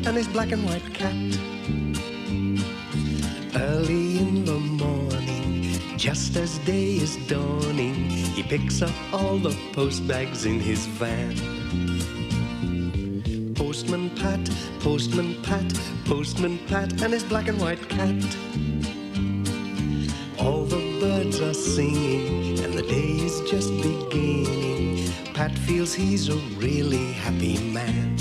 and his black and white cat. Early in the morning, just as day is dawning, he picks up all the post bags in his van. Postman Pat, Postman Pat, Postman Pat, and his black and white cat. All the birds are singing, and the day is just beginning. Pat feels he's a really happy man.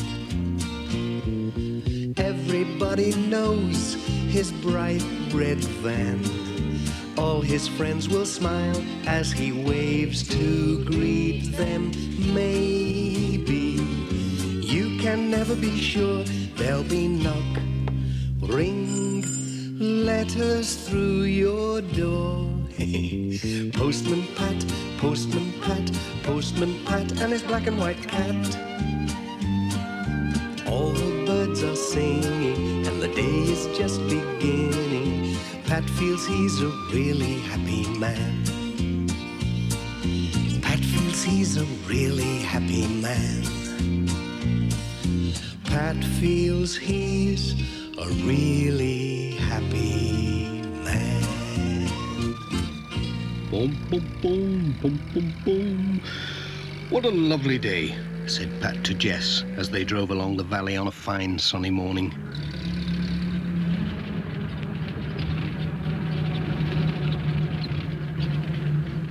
Everybody knows his bright red van. All his friends will smile as he waves to greet them. Maybe you can never be sure. There'll be knock, ring, letters through your door. Postman Pat, Postman Pat, Postman Pat, and his black and white cat. All the birds are singing, and the day is just beginning. Pat feels he's a really happy man. Pat feels he's a really happy man. Pat feels he's a really happy man. Boom, boom, boom, boom, boom, boom. What a lovely day, said Pat to Jess as they drove along the valley on a fine sunny morning.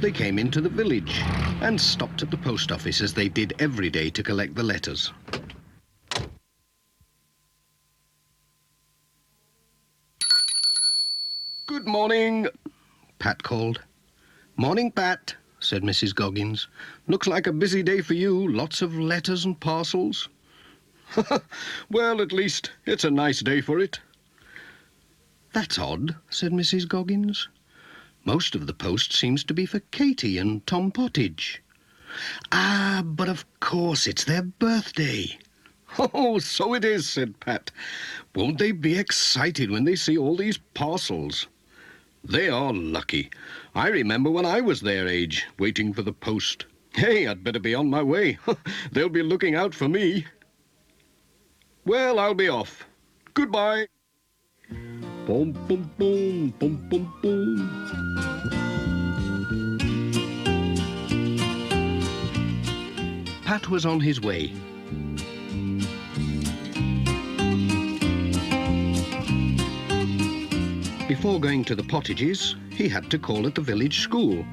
They came into the village and stopped at the post office as they did every day to collect the letters. Good morning, Pat called. Morning, Pat, said Mrs. Goggins. Looks like a busy day for you, lots of letters and parcels. Well, at least it's a nice day for it. That's odd, said Mrs. Goggins. Most of the post seems to be for Katie and Tom Pottage. Ah, but of course it's their birthday. Oh, so it is, said Pat. Won't they be excited when they see all these parcels? They are lucky. I remember when I was their age, waiting for the post. Hey, I'd better be on my way. They'll be looking out for me. Well, I'll be off. Goodbye. Boom, boom, boom, boom, boom, boom. Pat was on his way. Before going to the Pottages, he had to call at the village school.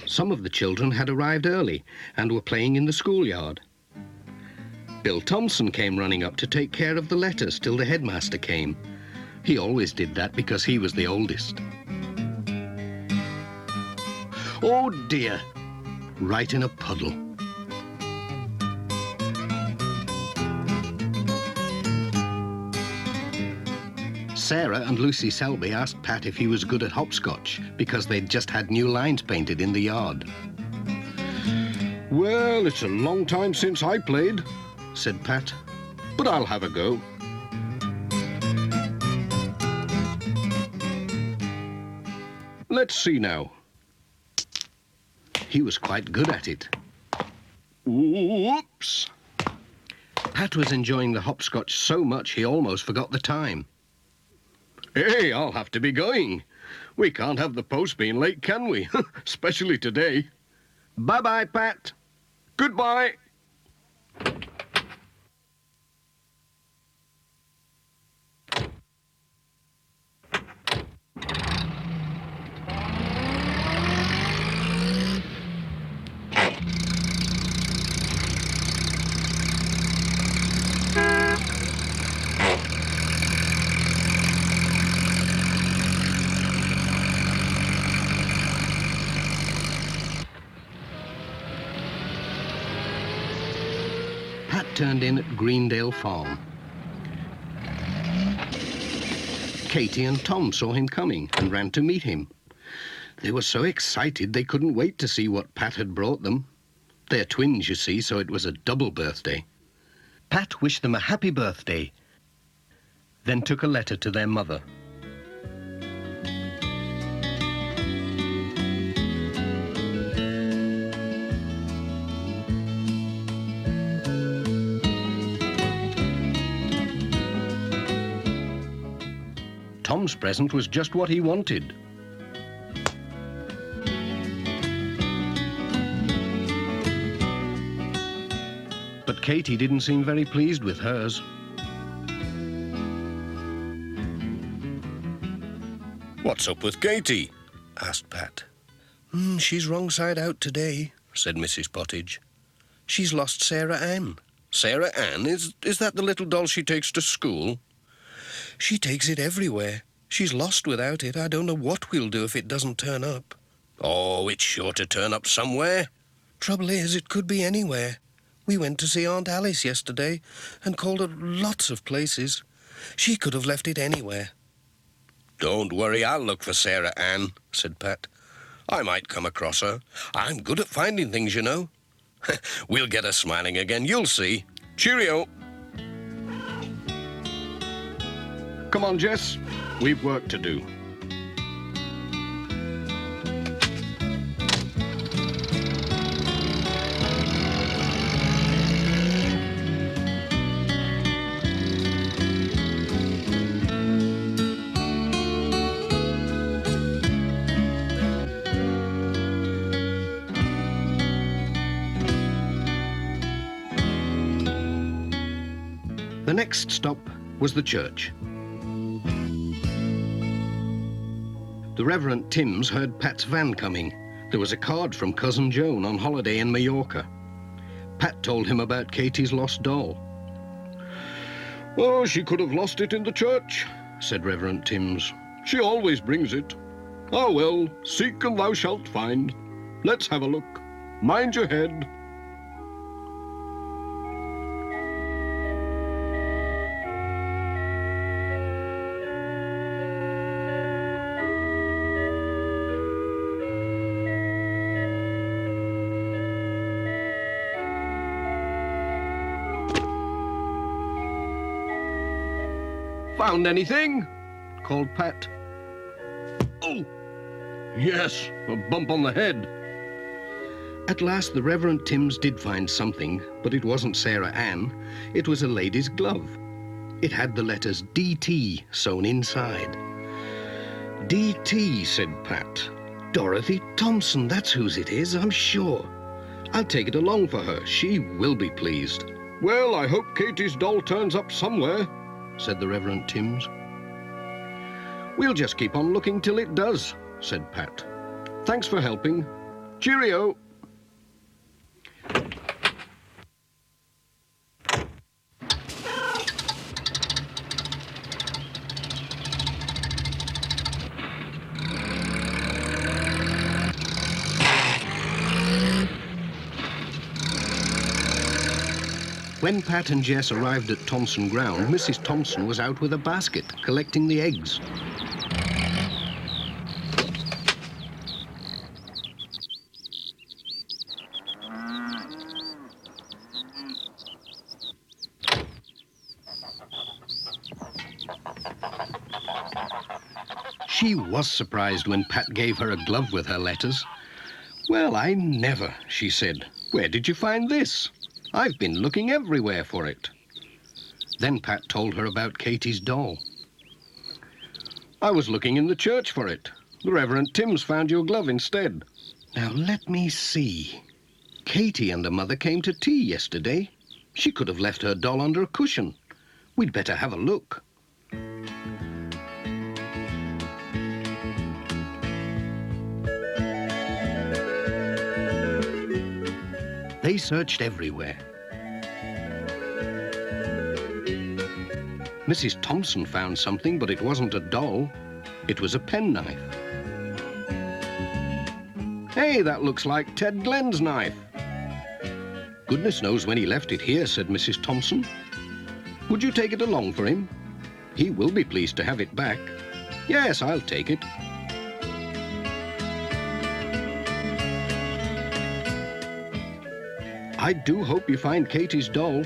Some of the children had arrived early and were playing in the schoolyard. Bill Thompson came running up to take care of the letters till the headmaster came. He always did that because he was the oldest. Oh dear, right in a puddle. Sarah and Lucy Selby asked Pat if he was good at hopscotch because they'd just had new lines painted in the yard. Well, it's a long time since I played, said Pat, but I'll have a go. Let's see now. He was quite good at it. Whoops! Pat was enjoying the hopscotch so much he almost forgot the time. Hey, I'll have to be going. We can't have the post being late, can we? Especially today. Bye-bye, Pat. Goodbye. Pat turned in at Greendale Farm. Katie and Tom saw him coming and ran to meet him. They were so excited they couldn't wait to see what Pat had brought them. They're twins, you see, so it was a double birthday. Pat wished them a happy birthday, then took a letter to their mother. Tom's present was just what he wanted. But Katie didn't seem very pleased with hers. "What's up with Katie?" asked Pat. She's wrong side out today," said Mrs. Pottage. "She's lost Sarah Ann." "Sarah Ann? Is that the little doll she takes to school?" "She takes it everywhere. She's lost without it. I don't know what we'll do if it doesn't turn up." "Oh, it's sure to turn up somewhere." "Trouble is, it could be anywhere. We went to see Aunt Alice yesterday and called at lots of places. She could have left it anywhere." "Don't worry, I'll look for Sarah Ann," said Pat. "I might come across her. I'm good at finding things, you know." "We'll get her smiling again, you'll see. Cheerio." Come on, Jess. We've work to do. The next stop was the church. The Reverend Timms heard Pat's van coming. There was a card from Cousin Joan on holiday in Mallorca. Pat told him about Katie's lost doll. "Oh, she could have lost it in the church," said Reverend Timms. "She always brings it. Ah, well, seek and thou shalt find. Let's have a look. Mind your head." "Found anything?" called Pat. Oh, yes, a bump on the head. At last the Reverend Timms did find something, but it wasn't Sarah Ann. It was a lady's glove. It had the letters DT sewn inside. "DT," said Pat. "Dorothy Thompson, that's whose it is, I'm sure. I'll take it along for her. She will be pleased," Well, I hope Katie's doll turns up somewhere. said the Reverend Timms. "We'll just keep on looking till it does," said Pat. "Thanks for helping. Cheerio." When Pat and Jess arrived at Thompson Ground, Mrs. Thompson was out with a basket, collecting the eggs. She was surprised when Pat gave her a glove with her letters. "Well, I never," she said. "Where did you find this? I've been looking everywhere for it." Then Pat told her about Katie's doll. "I was looking in the church for it. The Reverend Timms found your glove instead." "Now, let me see. Katie and her mother came to tea yesterday. She could have left her doll under a cushion. We'd better have a look." They searched everywhere. Mrs. Thompson found something, but it wasn't a doll. It was a penknife. "Hey, that looks like Ted Glenn's knife." "Goodness knows when he left it here," said Mrs. Thompson. "Would you take it along for him? He will be pleased to have it back." "Yes, I'll take it." "I do hope you find Katie's doll.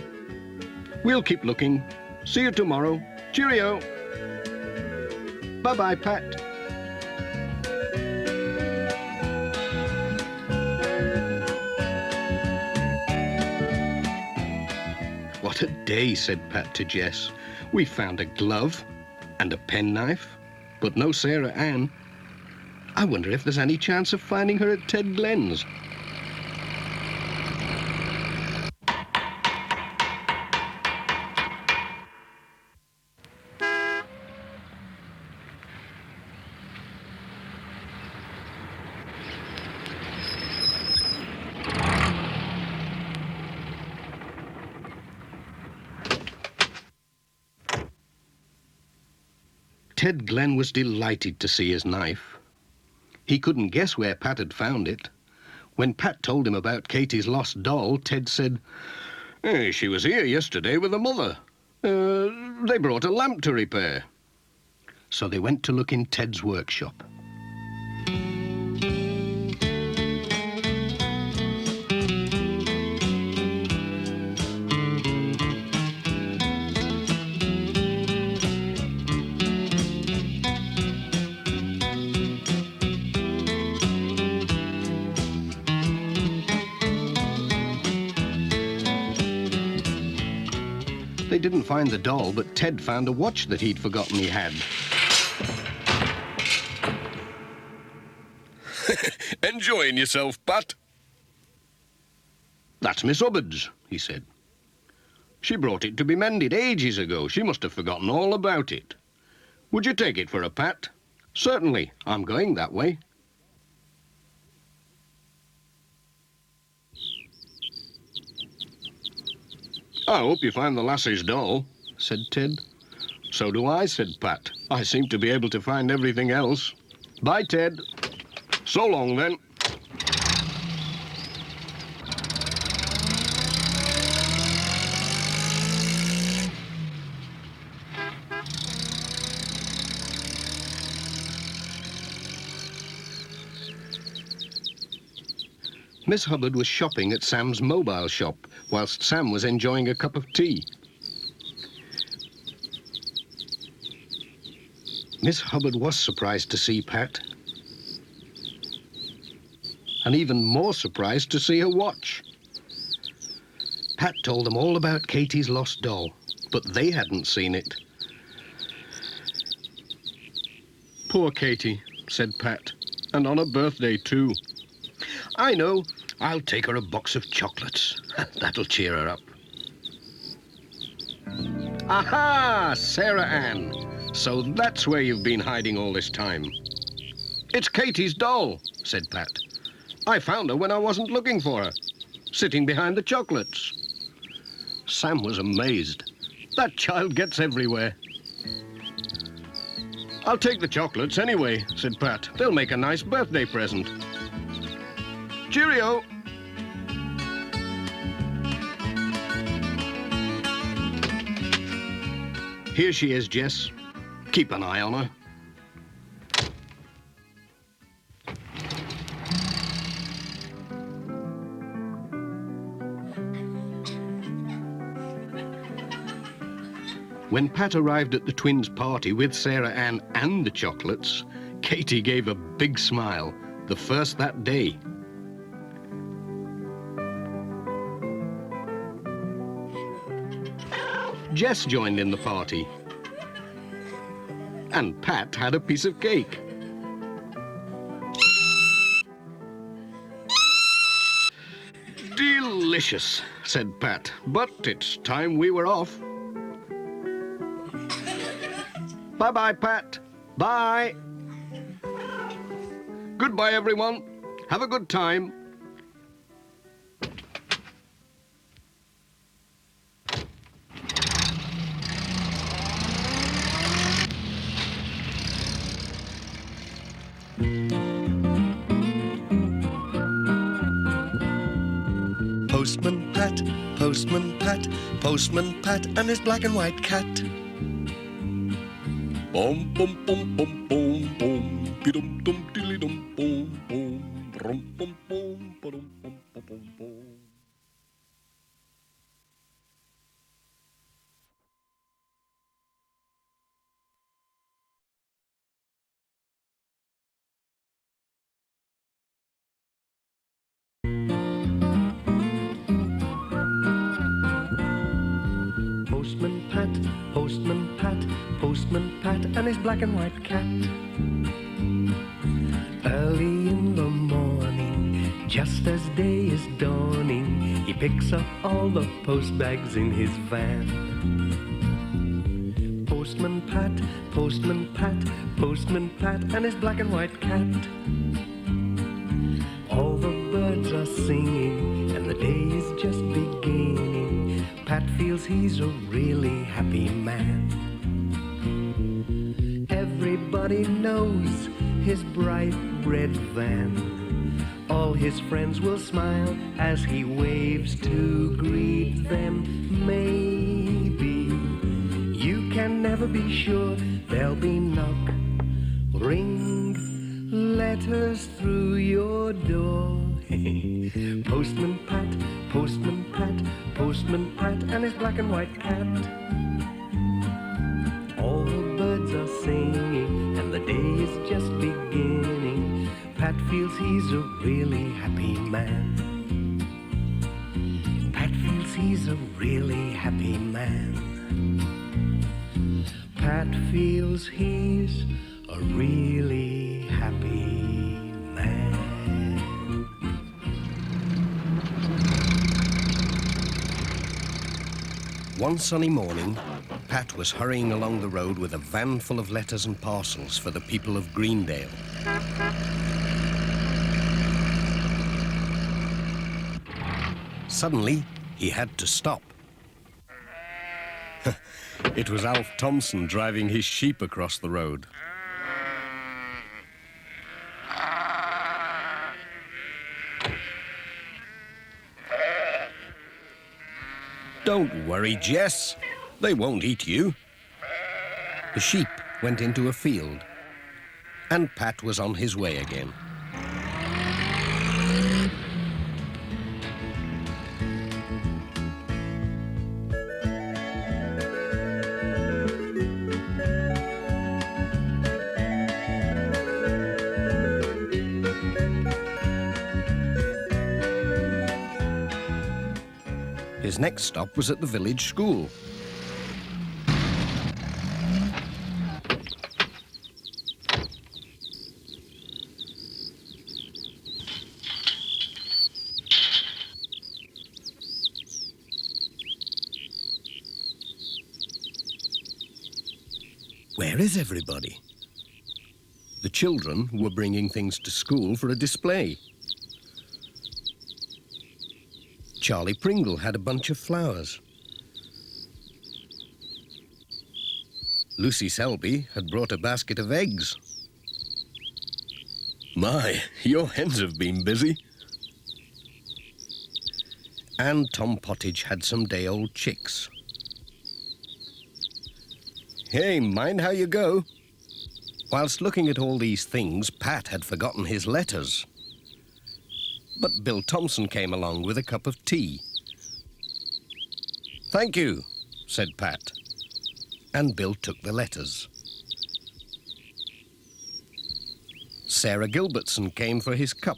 We'll keep looking. See you tomorrow. Cheerio." Bye-bye, Pat. "What a day," said Pat to Jess. "We found a glove and a penknife but no Sarah Ann. I wonder if there's any chance of finding her at Ted Glen's. Ted Glen was delighted to see his knife. He couldn't guess where Pat had found it. When Pat told him about Katie's lost doll, Ted said, "Hey, she was here yesterday with her mother. They brought a lamp to repair." So they went to look in Ted's workshop. They didn't find the doll, but Ted found a watch that he'd forgotten he had. Enjoying yourself, Pat? "That's Miss Hubbard's," he said. "She brought it to be mended ages ago. She must have forgotten all about it. Would you take it for a Pat?" "Certainly. I'm going that way." "I hope you find the lassie's doll," said Ted. "So do I," said Pat. "I seem to be able to find everything else. Bye, Ted." "So long, then." Miss Hubbard was shopping at Sam's mobile shop, whilst Sam was enjoying a cup of tea. Miss Hubbard was surprised to see Pat, and even more surprised to see her watch. Pat told them all about Katie's lost doll, but they hadn't seen it. "Poor Katie," said Pat, "and on her birthday too." "I know. I'll take her a box of chocolates. That'll cheer her up." "Aha! Sarah Ann. So that's where you've been hiding all this time." "It's Katie's doll," said Pat. "I found her when I wasn't looking for her, sitting behind the chocolates." Sam was amazed. That child gets everywhere. "I'll take the chocolates anyway," said Pat. "They'll make a nice birthday present." "Cheerio." "Here she is, Jess. Keep an eye on her." When Pat arrived at the twins' party with Sarah Ann and the chocolates, Katie gave a big smile, the first that day. Jess joined in the party, and Pat had a piece of cake. "Delicious," said Pat, "but it's time we were off." "Bye-bye, Pat. Bye." "Goodbye, everyone. Have a good time." Postman Pat, Postman Pat, Postman Pat and his black and white cat. Bum bum bum bum bum bum, bidum dum dilly dum bum bum, rum bum bum bum bum bum bum. Postman Pat, Postman Pat, and his black and white cat. Early in the morning, just as day is dawning, he picks up all the post bags in his van. Postman Pat, and his black and white cat. All the birds are singing, and the day is just beginning. Pat feels he's a really happy man. Everybody knows his bright red van. All his friends will smile as he waves to greet them. Maybe you can never be sure. There'll be knock, ring, letters through your door. Postman Pat, and his black and white cat. All the birds are singing, and the day is just beginning. Pat feels he's a really happy man. Pat feels he's a really happy man. Pat feels he's a really happy man. One sunny morning, Pat was hurrying along the road with a van full of letters and parcels for the people of Greendale. Suddenly, he had to stop. It was Alf Thompson driving his sheep across the road. Don't worry, Jess. They won't eat you. The sheep went into a field, and Pat was on his way again. His next stop was at the village school. Where is everybody? The children were bringing things to school for a display. Charlie Pringle had a bunch of flowers. Lucy Selby had brought a basket of eggs. My, your hens have been busy. And Tom Pottage had some day-old chicks. Hey, mind how you go. Whilst looking at all these things, Pat had forgotten his letters. But Bill Thompson came along with a cup of tea. Thank you, said Pat. And Bill took the letters. Sarah Gilbertson came for his cup.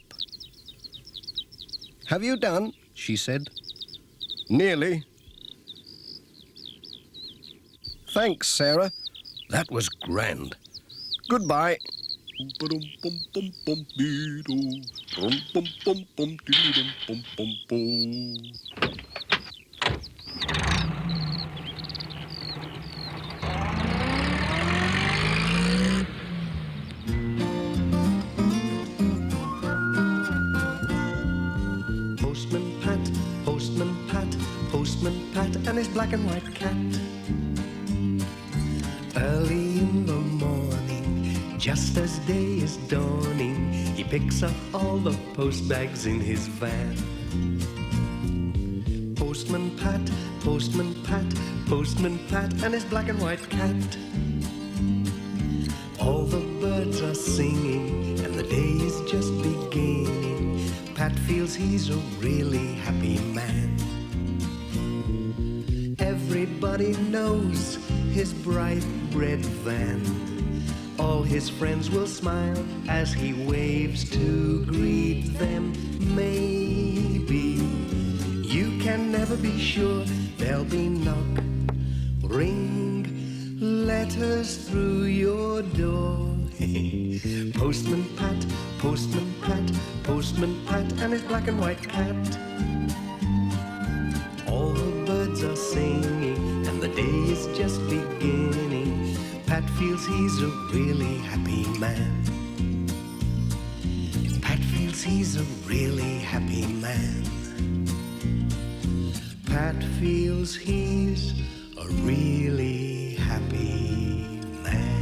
Have you done? She said. Nearly. Thanks, Sarah. That was grand. Goodbye. Postman Pat, and his black and white cat. Early in the morning, just as day is dawning, he picks up all the post bags in his van. Postman Pat, and his black and white cat. All the birds are singing, and the day is just beginning. Pat feels he's a really happy man. Everybody knows his bright red van. All his friends will smile as he waves to greet them. Maybe you can never be sure. There'll be knock, ring, letters through your door. Postman Pat, Postman Pat, Postman Pat, and his black and white cat. All the birds are singing, and the day is just beginning. Pat feels he's a really happy man. Pat feels he's a really happy man. Pat feels he's a really happy man.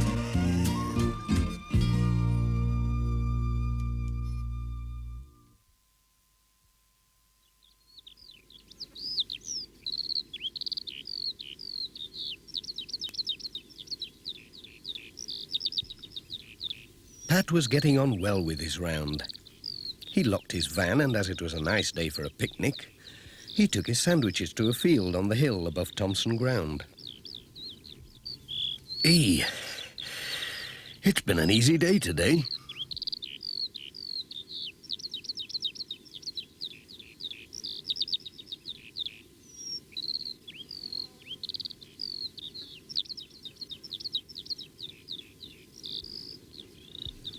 Pat was getting on well with his round. He locked his van, and as it was a nice day for a picnic, he took his sandwiches to a field on the hill above Thompson Ground. It's been an easy day today.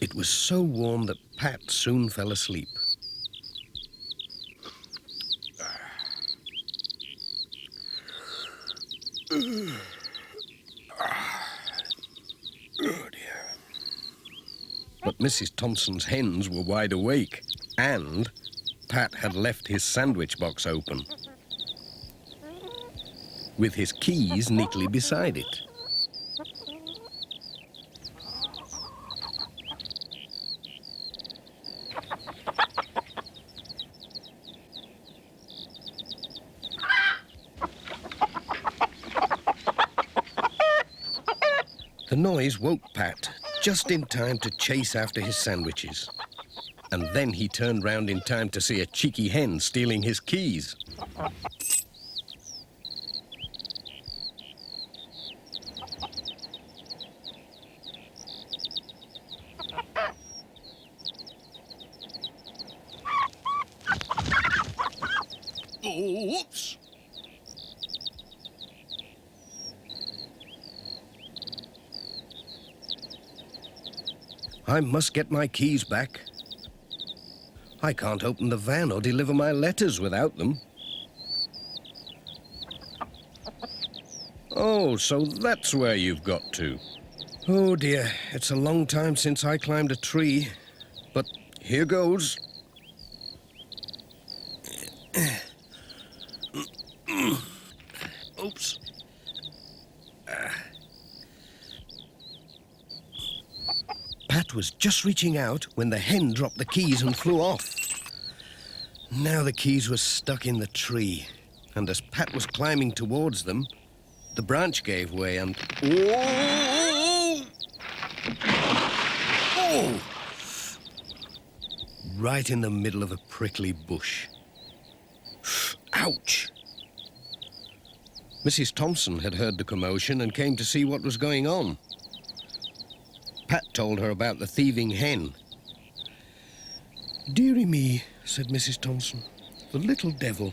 It was so warm that Pat soon fell asleep. Oh dear. But Mrs. Thompson's hens were wide awake, and Pat had left his sandwich box open, with his keys neatly beside it. The noise woke Pat just in time to chase after his sandwiches. And then he turned round in time to see a cheeky hen stealing his keys. Oh, whoops! I must get my keys back. I can't open the van or deliver my letters without them. Oh, so that's where you've got to. Oh dear, it's a long time since I climbed a tree, but here goes. Oops. Pat was just reaching out when the hen dropped the keys and flew off. Now the keys were stuck in the tree, and as Pat was climbing towards them, the branch gave way and... Whoa! Oh! Right in the middle of a prickly bush. Ouch! Mrs. Thompson had heard the commotion and came to see what was going on. Pat told her about the thieving hen. "Dearie me," said Mrs. Thompson, "the little devil.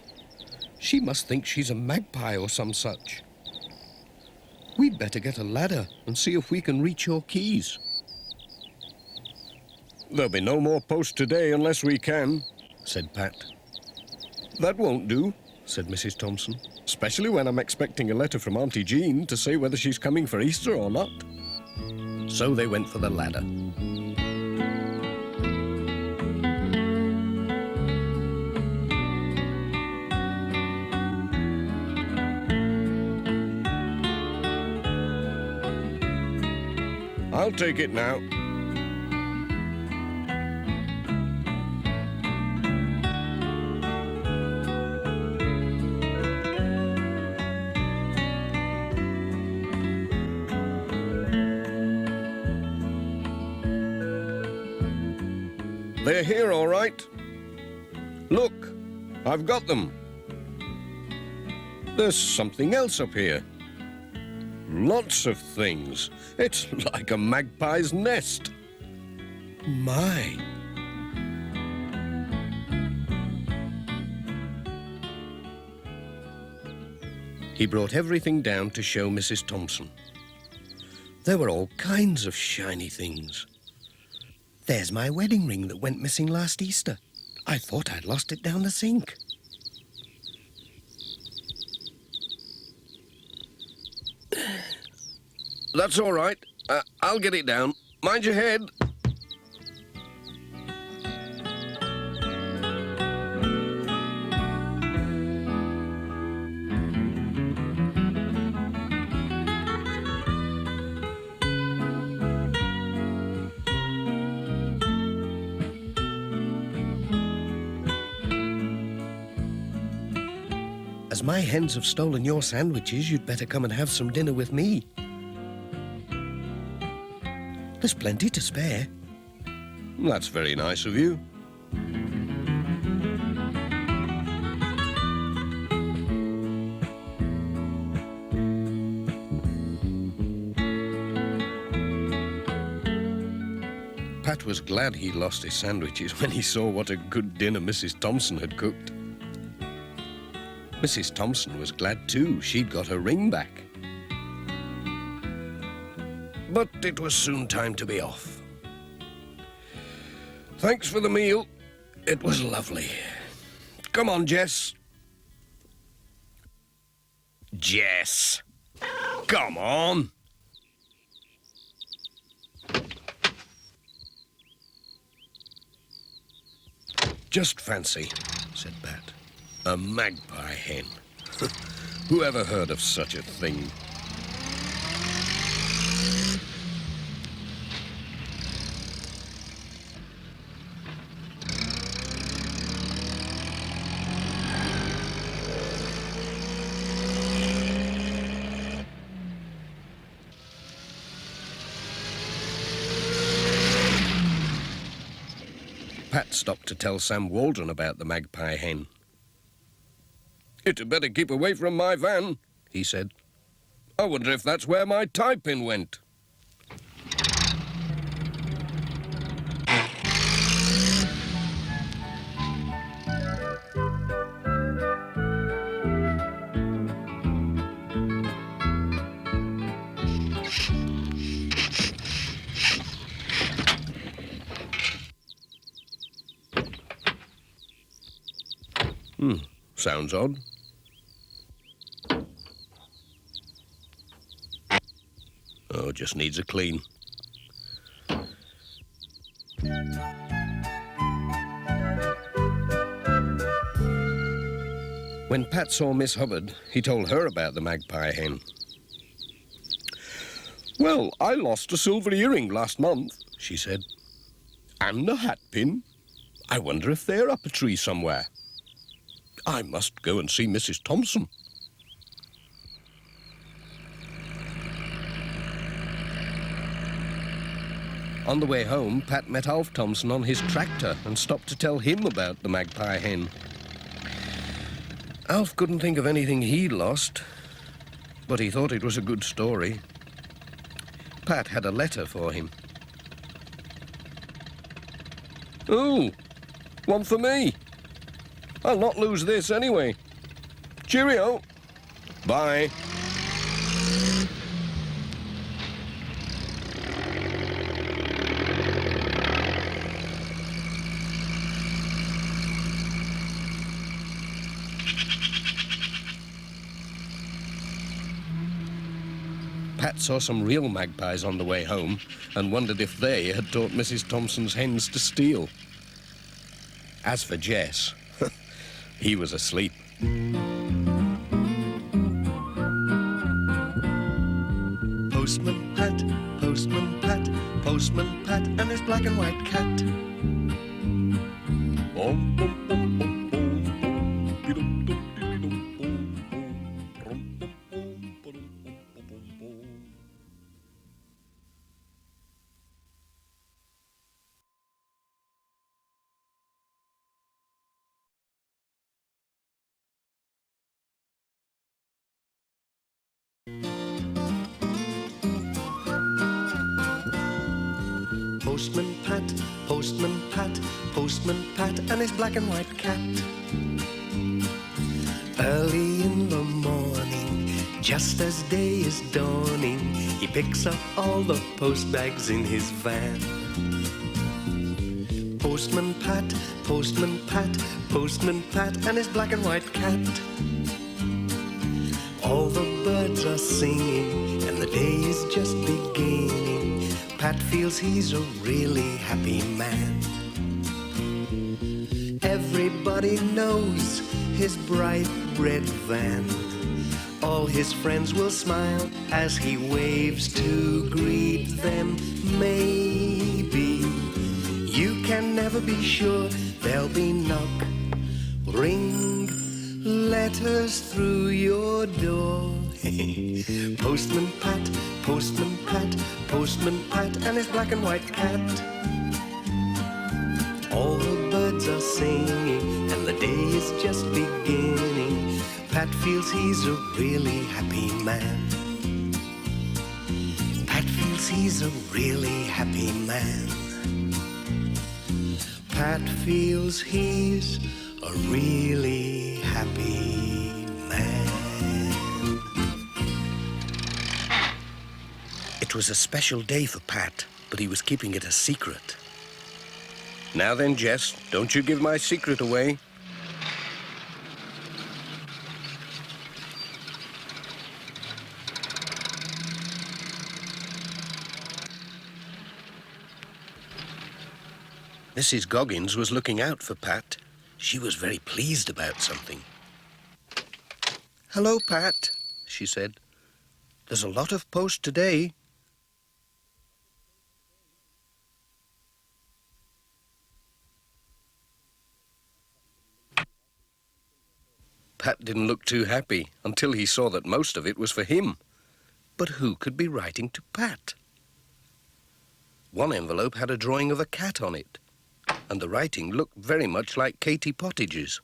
She must think she's a magpie or some such. We'd better get a ladder and see if we can reach your keys." "There'll be no more post today unless we can," said Pat. "That won't do," said Mrs. Thompson, "especially when I'm expecting a letter from Auntie Jean to say whether she's coming for Easter or not." So they went for the ladder. "I'll take it now." "They're here, all right. Look, I've got them. There's something else up here. Lots of things. It's like a magpie's nest. My." He brought everything down to show Mrs. Thompson. There were all kinds of shiny things. There's my wedding ring that went missing last Easter. I thought I'd lost it down the sink. That's all right. I'll get it down. Mind your head. As my hens have stolen your sandwiches, you'd better come and have some dinner with me. There's plenty to spare. That's very nice of you. Pat was glad he lost his sandwiches when he saw what a good dinner Mrs. Thompson had cooked. Mrs. Thompson was glad too. She'd got her ring back. But it was soon time to be off. Thanks for the meal. It was lovely. Come on, Jess. Jess! Come on! Just fancy, said Pat. A magpie hen. Who ever heard of such a thing? Pat stopped to tell Sam Waldron about the magpie hen. "It had better keep away from my van," he said. "I wonder if that's where my tie pin went." Sounds odd. Oh, just needs a clean. When Pat saw Miss Hubbard, he told her about the magpie hen. "Well, I lost a silver earring last month," she said. "And a hat pin. I wonder if they're up a tree somewhere. I must go and see Mrs. Thompson." On the way home, Pat met Alf Thompson on his tractor and stopped to tell him about the magpie hen. Alf couldn't think of anything he'd lost, but he thought it was a good story. Pat had a letter for him. "Oh, one for me. I'll not lose this anyway. Cheerio. Bye." Pat saw some real magpies on the way home and wondered if they had taught Mrs. Thompson's hens to steal. As for Jess, he was asleep. Postman Pat, Postman Pat, Postman Pat, and his black and white cat. Postman Pat, Postman Pat, Postman Pat, and his black and white cat. Early in the morning, Just as day is dawning, he picks up all the post bags in his van. Postman Pat, Postman Pat, Postman Pat, and his black and white cat. All the birds are singing, and the day is just beginning. Pat feels he's a really happy man. Everybody knows his bright red van. All his friends will smile as he waves to greet them. Maybe you can never be sure. There'll be knock, ring, letters through your door. Postman Pat, Postman Pat, Postman Pat, and his black and white cat. All the birds are singing, and the day is just beginning. Pat feels he's a really happy man. Pat feels he's a really happy man. Pat feels he's a really happy man. It was a special day for Pat, but he was keeping it a secret. Now then, Jess, don't you give my secret away. Mrs. Goggins was looking out for Pat. She was very pleased about something. "Hello, Pat," she said. "There's a lot of post today." Pat didn't look too happy until he saw that most of it was for him. But who could be writing to Pat? One envelope had a drawing of a cat on it, and the writing looked very much like Katie Pottage's.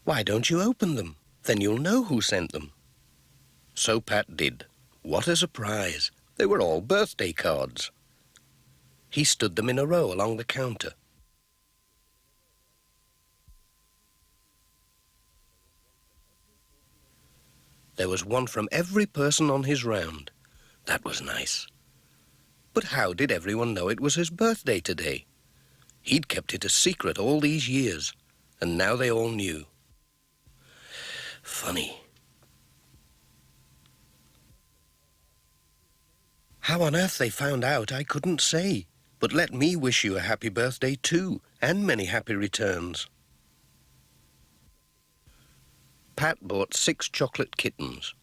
"Why don't you open them? Then you'll know who sent them." So Pat did. What a surprise! They were all birthday cards. He stood them in a row along the counter. There was one from every person on his round. That was nice. But how did everyone know it was his birthday today? He'd kept it a secret all these years, and now they all knew. Funny. How on earth they found out, I couldn't say. But let me wish you a happy birthday too, and many happy returns. Pat bought 6 chocolate kittens.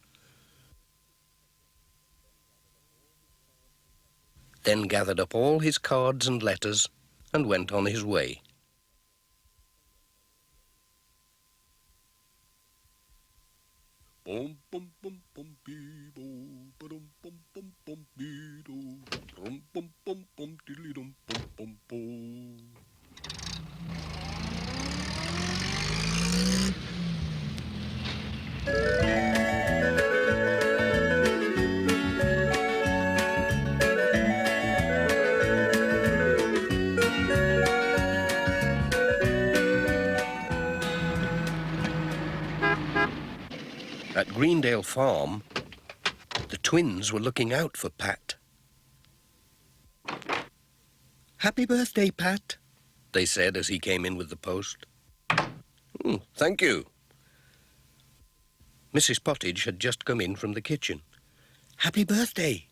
Then gathered up all his cards and letters and went on his way. Bum bum bum bum bee bo, ba-dum bum bum bum bee do, bum bum bum bum diddly dum bum bum bum. At Greendale Farm, the twins were looking out for Pat. "Happy birthday, Pat," they said as he came in with the post. Thank you." Mrs. Pottage had just come in from the kitchen. "Happy birthday,"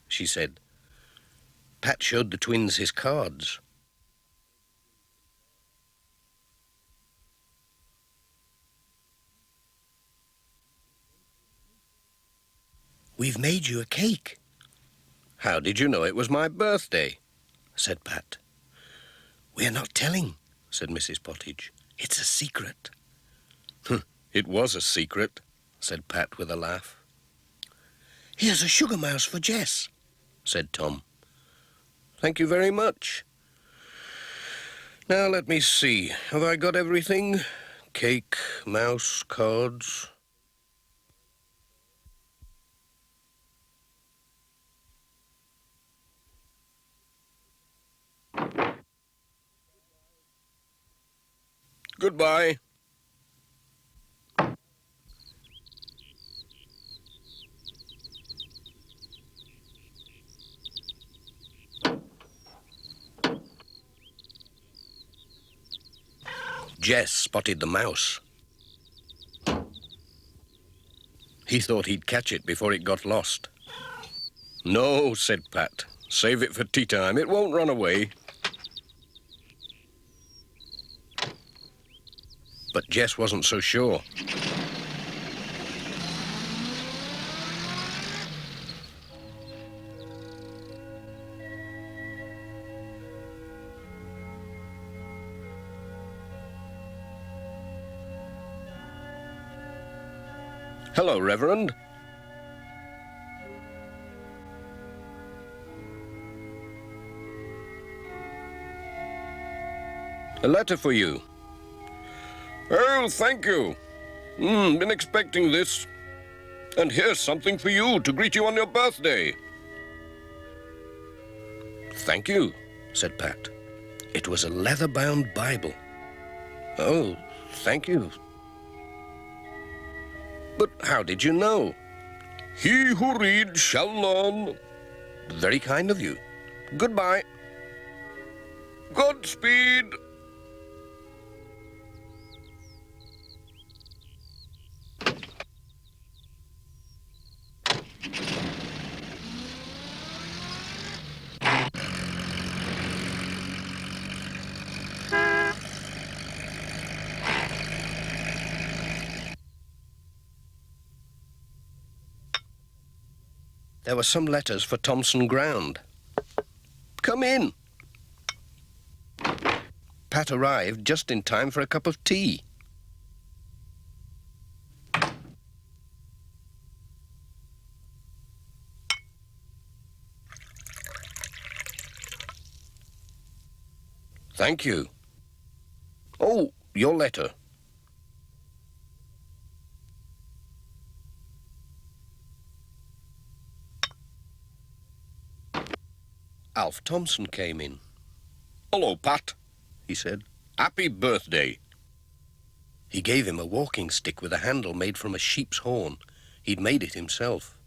she said. Pat showed the twins his cards. "We've made you a cake." "How did you know it was my birthday?" said Pat. "We're not telling," said Mrs. Pottage. "It's a secret." "It was a secret," said Pat with a laugh. "Here's a sugar mouse for Jess," said Tom. "Thank you very much. Now let me see. Have I got everything? Cake, mouse, cards." "Goodbye." Jess spotted the mouse. He thought he'd catch it before it got lost. "No," said Pat. "Save it for tea time. It won't run away." But Jess wasn't so sure. "Hello, Reverend." "A letter for you." "Oh, thank you. Been expecting this. And here's something for you to greet you on your birthday." "Thank you," said Pat. It was a leather-bound Bible. "Oh, thank you. But how did you know?" "He who reads shall learn." "Very kind of you. Goodbye." "Godspeed." There were some letters for Thompson Ground. "Come in." Pat arrived just in time for a cup of tea. "Thank you. Oh, your letter." Alf Thompson came in. "Hello, Pat," he said. "Happy birthday." He gave him a walking stick with a handle made from a sheep's horn. He'd made it himself.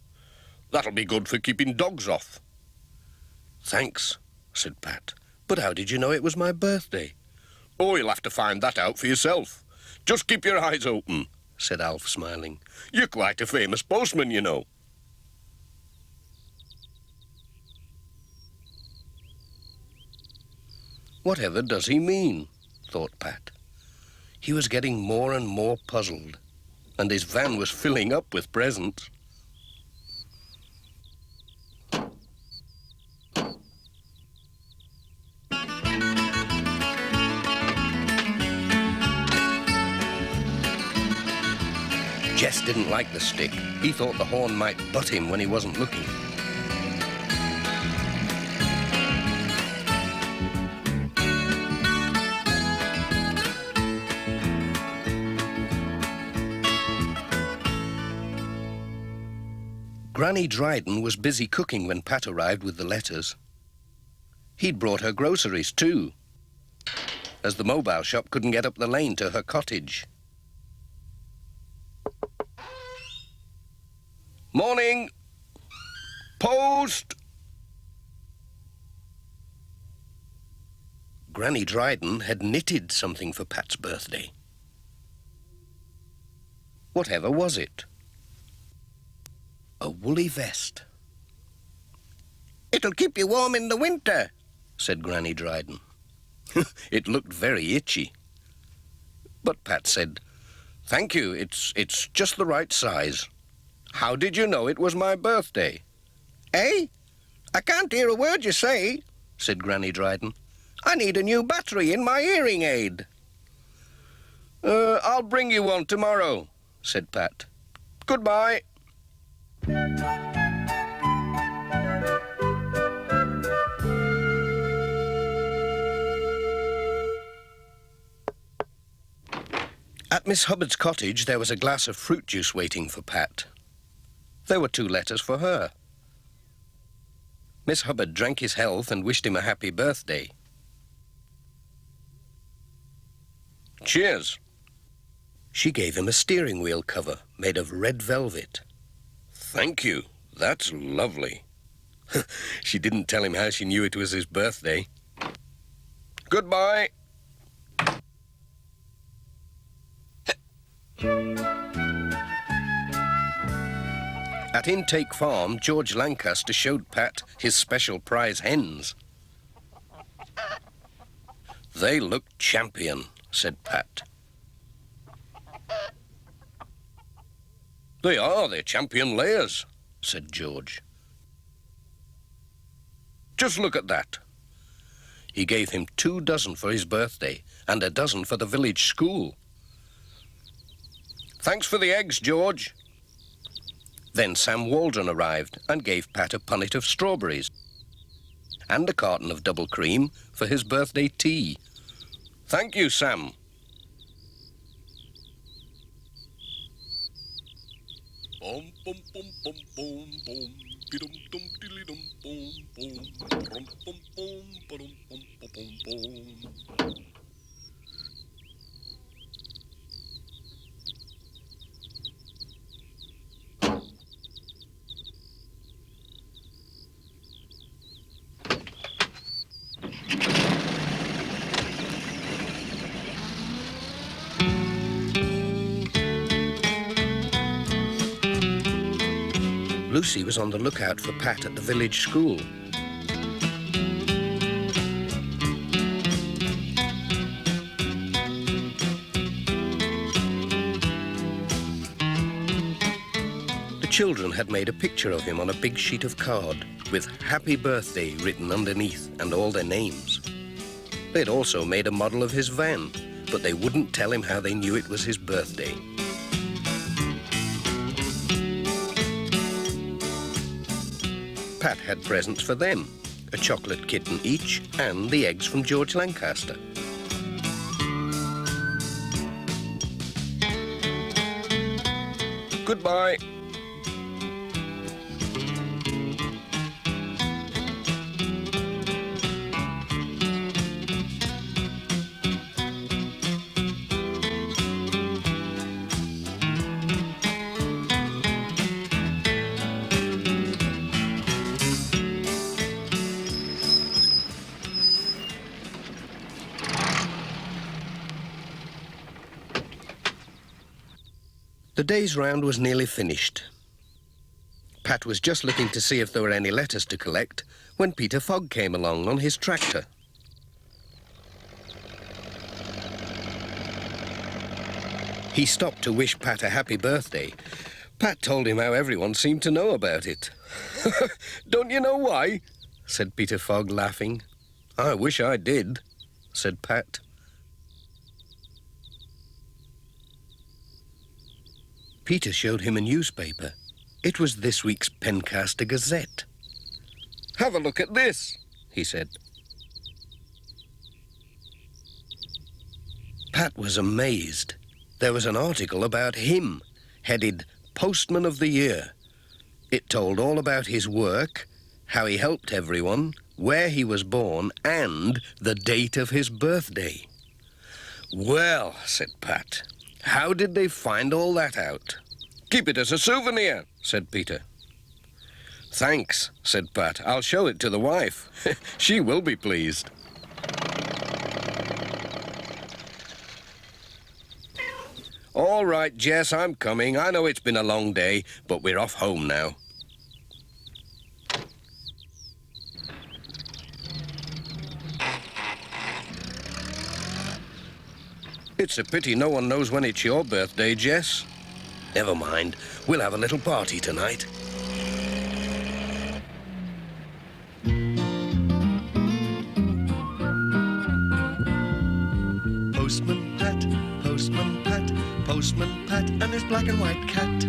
"That'll be good for keeping dogs off." "Thanks," said Pat. "But how did you know it was my birthday?" "Oh, you'll have to find that out for yourself. Just keep your eyes open," said Alf, smiling. "You're quite a famous postman, you know." "Whatever does he mean?" thought Pat. He was getting more and more puzzled, and his van was filling up with presents. Jess didn't like the stick. He thought the horn might butt him when he wasn't looking. Granny Dryden was busy cooking when Pat arrived with the letters. He'd brought her groceries too, as the mobile shop couldn't get up the lane to her cottage. "Morning! Post!" Granny Dryden had knitted something for Pat's birthday. Whatever was it? A woolly vest. "It'll keep you warm in the winter," said Granny Dryden. It looked very itchy. But Pat said, "Thank you, it's just the right size. How did you know it was my birthday?" "Eh? I can't hear a word you say," said Granny Dryden. "I need a new battery in my hearing aid." I'll bring you one tomorrow," said Pat. "Goodbye." At Miss Hubbard's cottage, there was a glass of fruit juice waiting for Pat. There were 2 letters for her. Miss Hubbard drank his health and wished him a happy birthday. "Cheers." She gave him a steering wheel cover made of red velvet. "Thank you. That's lovely." She didn't tell him how she knew it was his birthday. "Goodbye." At Intake Farm, George Lancaster showed Pat his special prize hens. "They look champion," said Pat. They're champion layers," said George. "Just look at that." He gave him 2 dozen for his birthday and a dozen for the village school. "Thanks for the eggs, George." Then Sam Waldron arrived and gave Pat a punnet of strawberries and a carton of double cream for his birthday tea. "Thank you, Sam." Bum bum bum bum bum bum. Bidum dum diddly dum bum bum. Bum bum bum badum bum bum bum bum. Lucy was on the lookout for Pat at the village school. The children had made a picture of him on a big sheet of card with "Happy Birthday" written underneath and all their names. They'd also made a model of his van, but they wouldn't tell him how they knew it was his birthday. Pat had presents for them, a chocolate kitten each and the eggs from George Lancaster. Goodbye. The day's round was nearly finished. Pat was just looking to see if there were any letters to collect when Peter Fogg came along on his tractor. He stopped to wish Pat a happy birthday. Pat told him how everyone seemed to know about it. "Don't you know why?" said Peter Fogg, laughing. "I wish I did," said Pat. Peter showed him a newspaper. It was this week's Pencaster Gazette. "Have a look at this," he said. Pat was amazed. There was an article about him, headed Postman of the Year. It told all about his work, how he helped everyone, where he was born, and the date of his birthday. "Well," said Pat, "how did they find all that out?" "Keep it as a souvenir," said Peter. "Thanks," said Pat. "I'll show it to the wife. She will be pleased." "All right, Jess, I'm coming. I know it's been a long day, but we're off home now." "It's a pity no one knows when it's your birthday, Jess." "Never mind. We'll have a little party tonight." Postman Pat, Postman Pat, Postman Pat and his black and white cat.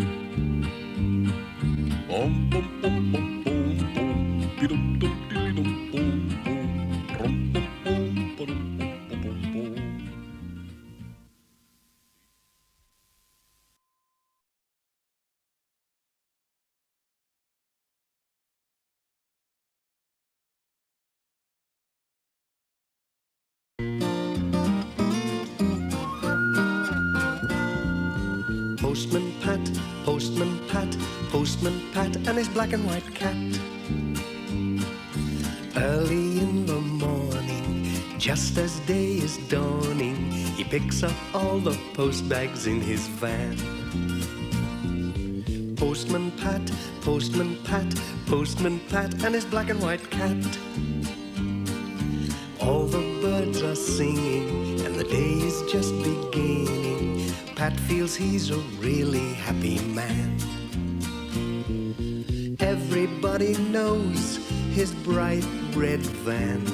Bum bum bum bum bum bum. Bidum dum diddly dum bum bum. Bum bum bum badum bum bum bum. Postman Pat, Postman Pat, Postman Pat and his black and white cat. Early in the morning, Just as day is dawning, he picks up all the post bags in his van. Postman Pat, Postman Pat, Postman Pat, and his black and white cat. All the birds are singing, and the day is just beginning. Pat feels he's a really happy man. Everybody knows his bright red van.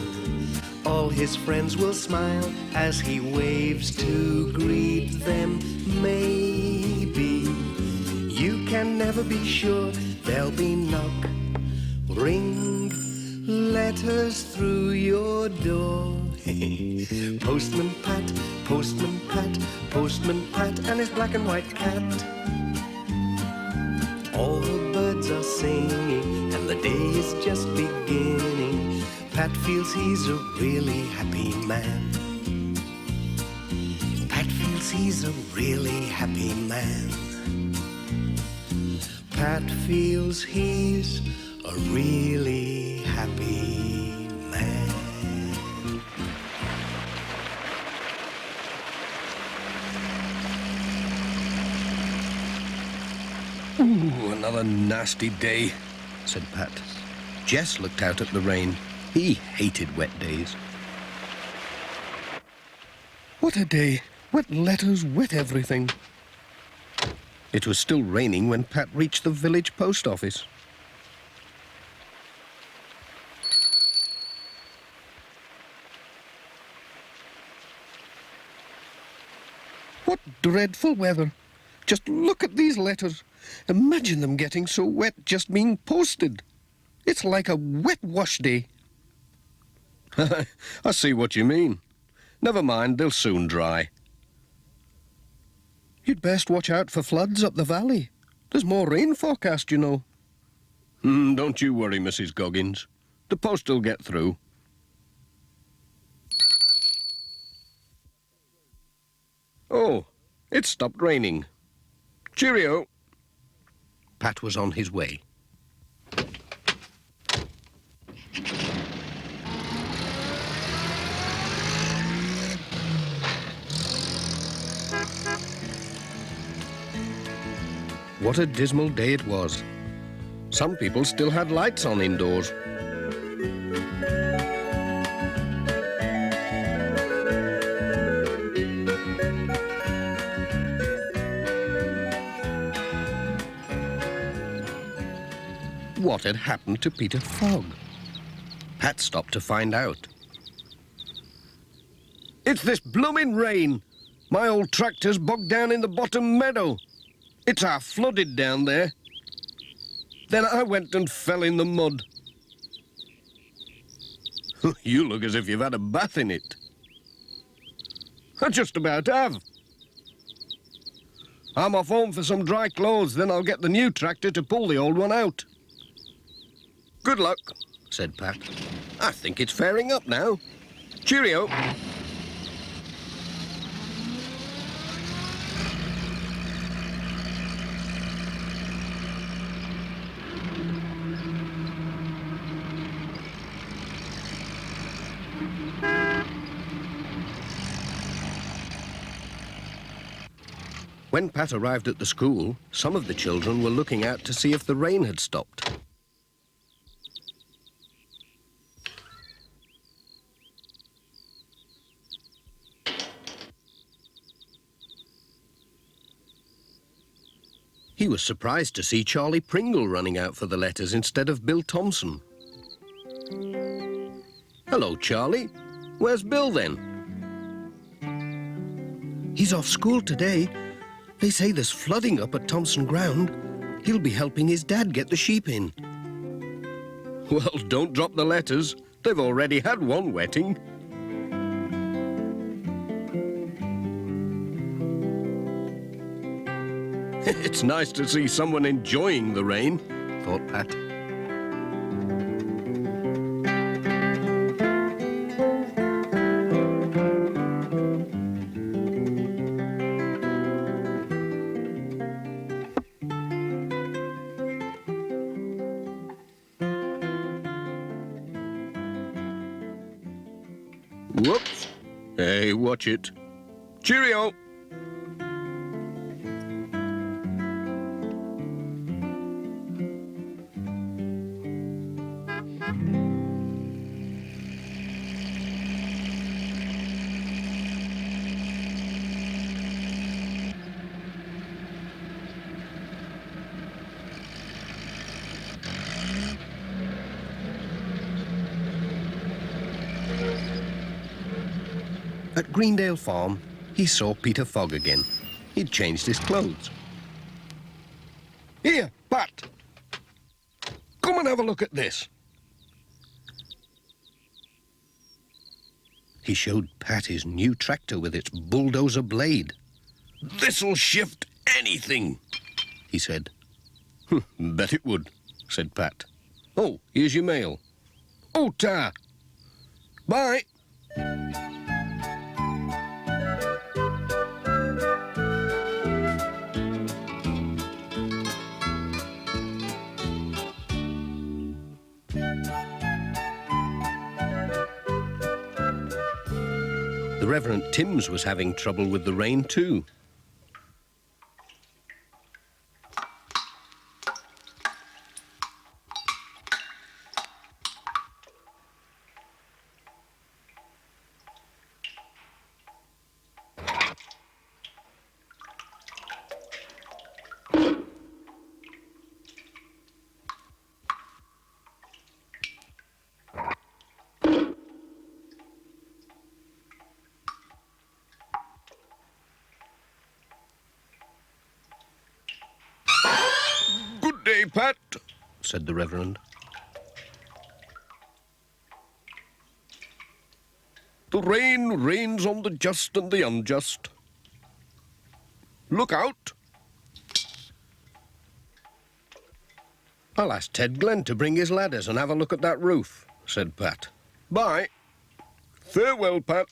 All his friends will smile as he waves to greet them. Maybe you can never be sure. There'll be knock, ring, letters through your door. Postman Pat, Postman Pat, Postman Pat, and his black and white cat. All the birds are singing, and the day is just beginning. Pat feels he's a really happy man. Pat feels he's a really happy man. Pat feels he's a really happy man. Ooh, another nasty day, said Pat. Jess looked out at the rain. He hated wet days. What a day. Wet letters, wet everything. It was still raining when Pat reached the village post office. What dreadful weather. Just look at these letters. Imagine them getting so wet just being posted. It's like a wet wash day. I see what you mean. Never mind, they'll soon dry. You'd best watch out for floods up the valley. There's more rain forecast, you know. Don't you worry, Mrs. Goggins. The post will get through. Oh, it stopped raining. Cheerio. Pat was on his way. What a dismal day it was. Some people still had lights on indoors. What had happened to Peter Fogg? Pat stopped to find out. It's this blooming rain. My old tractor's bogged down in the bottom meadow. It's half flooded down there. Then I went and fell in the mud. You look as if you've had a bath in it. I just about have. I'm off home for some dry clothes, then I'll get the new tractor to pull the old one out. Good luck, said Pat. I think it's fairing up now. Cheerio. When Pat arrived at the school, some of the children were looking out to see if the rain had stopped. He was surprised to see Charlie Pringle running out for the letters instead of Bill Thompson. Hello, Charlie. Where's Bill, then? He's off school today. They say there's flooding up at Thompson Ground. He'll be helping his dad get the sheep in. Well, don't drop the letters. They've already had one wetting. It's nice to see someone enjoying the rain, thought Pat. Whoops. Hey, watch it. Cheerio. At Greendale Farm, he saw Peter Fogg again. He'd changed his clothes. Here, Pat. Come and have a look at this. He showed Pat his new tractor with its bulldozer blade. This'll shift anything, he said. Bet it would, said Pat. Oh, here's your mail. Oh, ta. Bye. The Reverend Timms was having trouble with the rain too. Good day, Pat, Said the Reverend. The rain rains on the just and the unjust. Look out. I'll ask Ted Glenn to bring his ladders and have a look at that roof, said Pat. Bye. Farewell, Pat.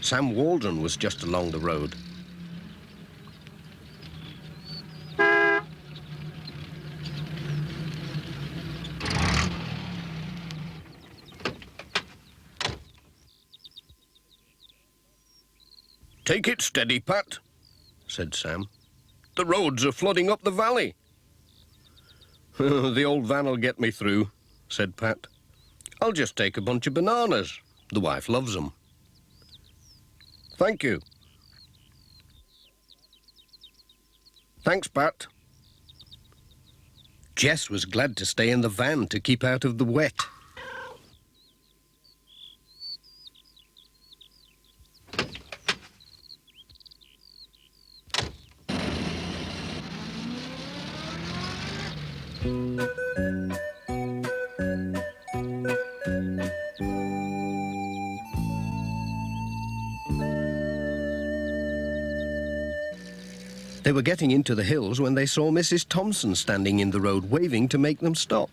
Sam Waldron was just along the road. Take it steady, Pat, said Sam. The roads are flooding up the valley. The old van'll get me through, said Pat. I'll just take a bunch of bananas. The wife loves 'em. Thank you. Thanks, Pat. Jess was glad to stay in the van to keep out of the wet. They were getting into the hills when they saw Mrs. Thompson standing in the road waving to make them stop.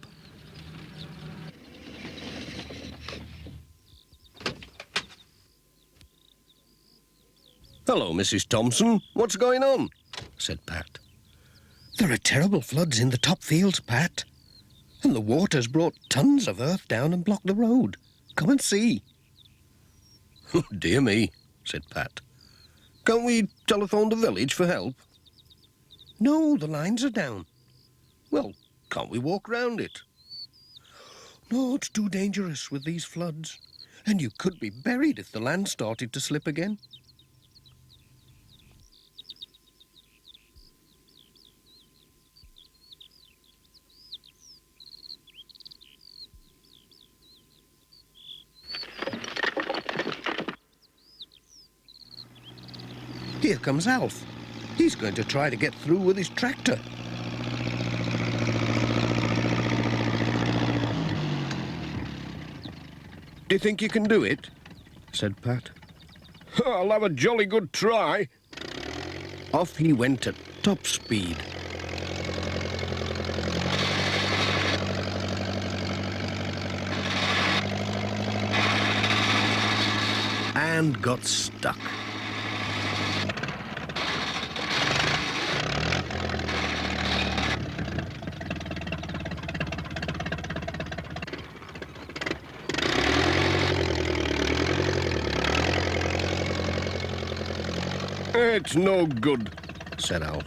Hello, Mrs. Thompson. What's going on? Said Pat. There are terrible floods in the top fields, Pat. And the water's brought tons of earth down and blocked the road. Come and see. Oh, dear me, said Pat. Can't we telephone the village for help? No, the lines are down. Well, can't we walk round it? No, it's too dangerous with these floods. And you could be buried if the land started to slip again. Here comes Alf. He's going to try to get through with his tractor. Do you think you can do it? Said Pat. I'll have a jolly good try. Off he went at top speed. and got stuck. It's no good, said Alf.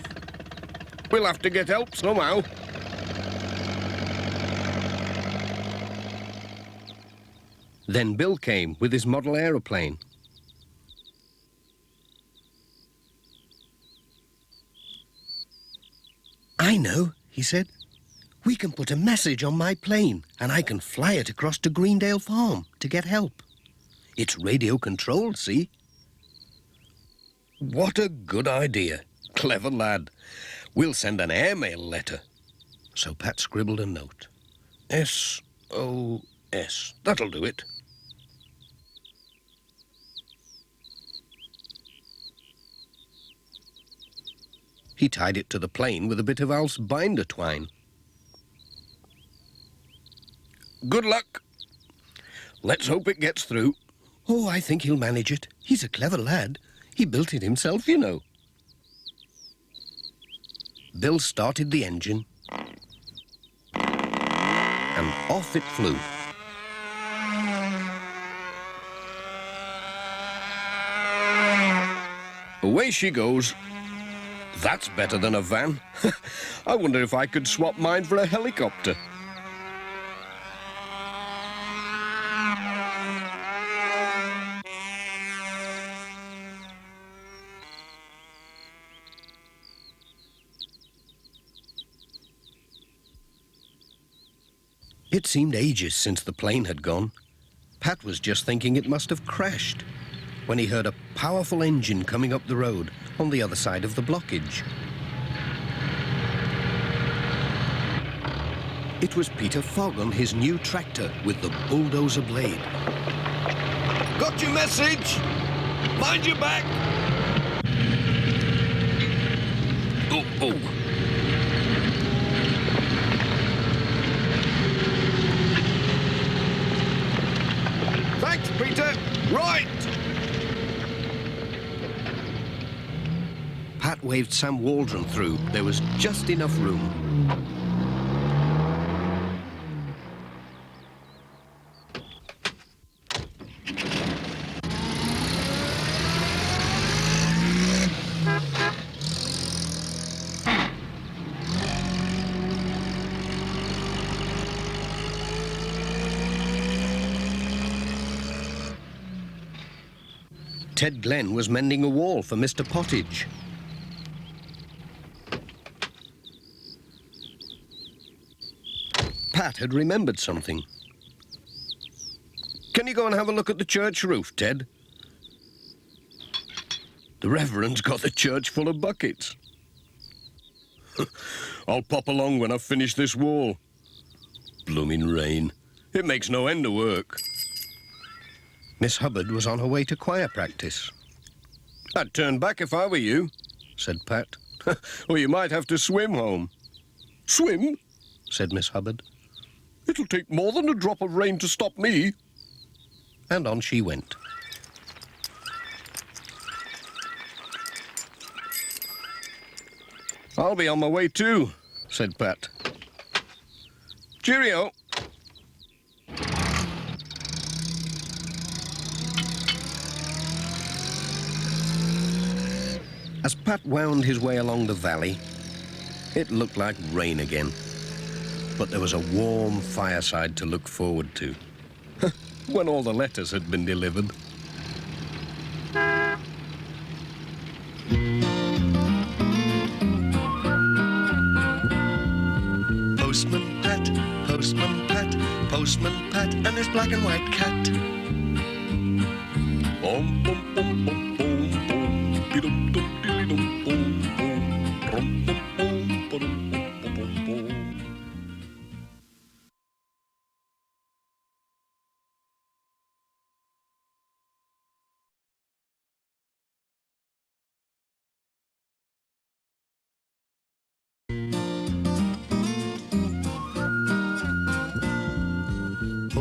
We'll have to get help somehow. Then Bill came with his model aeroplane. I know, he said. We can put a message on my plane and I can fly it across to Greendale Farm to get help. It's radio controlled, see? What a good idea. Clever lad. We'll send an airmail letter. So Pat scribbled a note. S-O-S. That'll do it. He tied it to the plane with a bit of Alf's binder twine. Good luck. Let's hope it gets through. Oh, I think he'll manage it. He's a clever lad. He built it himself, you know. Bill started the engine, and off it flew. Away she goes. That's better than a van. I wonder if I could swap mine for a helicopter. It seemed ages since the plane had gone. Pat was just thinking it must have crashed when he heard a powerful engine coming up the road on the other side of the blockage. It was Peter Fogg on his new tractor with the bulldozer blade. Got your message! Mind your back! Oh. Thanks, Peter. Right! Pat waved Sam Waldron through. There was just enough room. Ted Glenn was mending a wall for Mr. Pottage. Pat had remembered something. Can you go and have a look at the church roof, Ted? The Reverend's got the church full of buckets. I'll pop along when I've finished this wall. Blooming rain. It makes no end of work. Miss Hubbard was on her way to choir practice. I'd turn back if I were you, said Pat. Or you might have to swim home. Swim? Said Miss Hubbard. It'll take more than a drop of rain to stop me. And on she went. I'll be on my way too, said Pat. Cheerio. As Pat wound his way along the valley, it looked like rain again. But there was a warm fireside to look forward to. When all the letters had been delivered. Postman Pat, Postman Pat, Postman Pat, and his black and white cat. Bum bum bum bum bum bum. Bidum dum dilly dum bum bum. Rum bum bum ba-dum bum bum bum bum.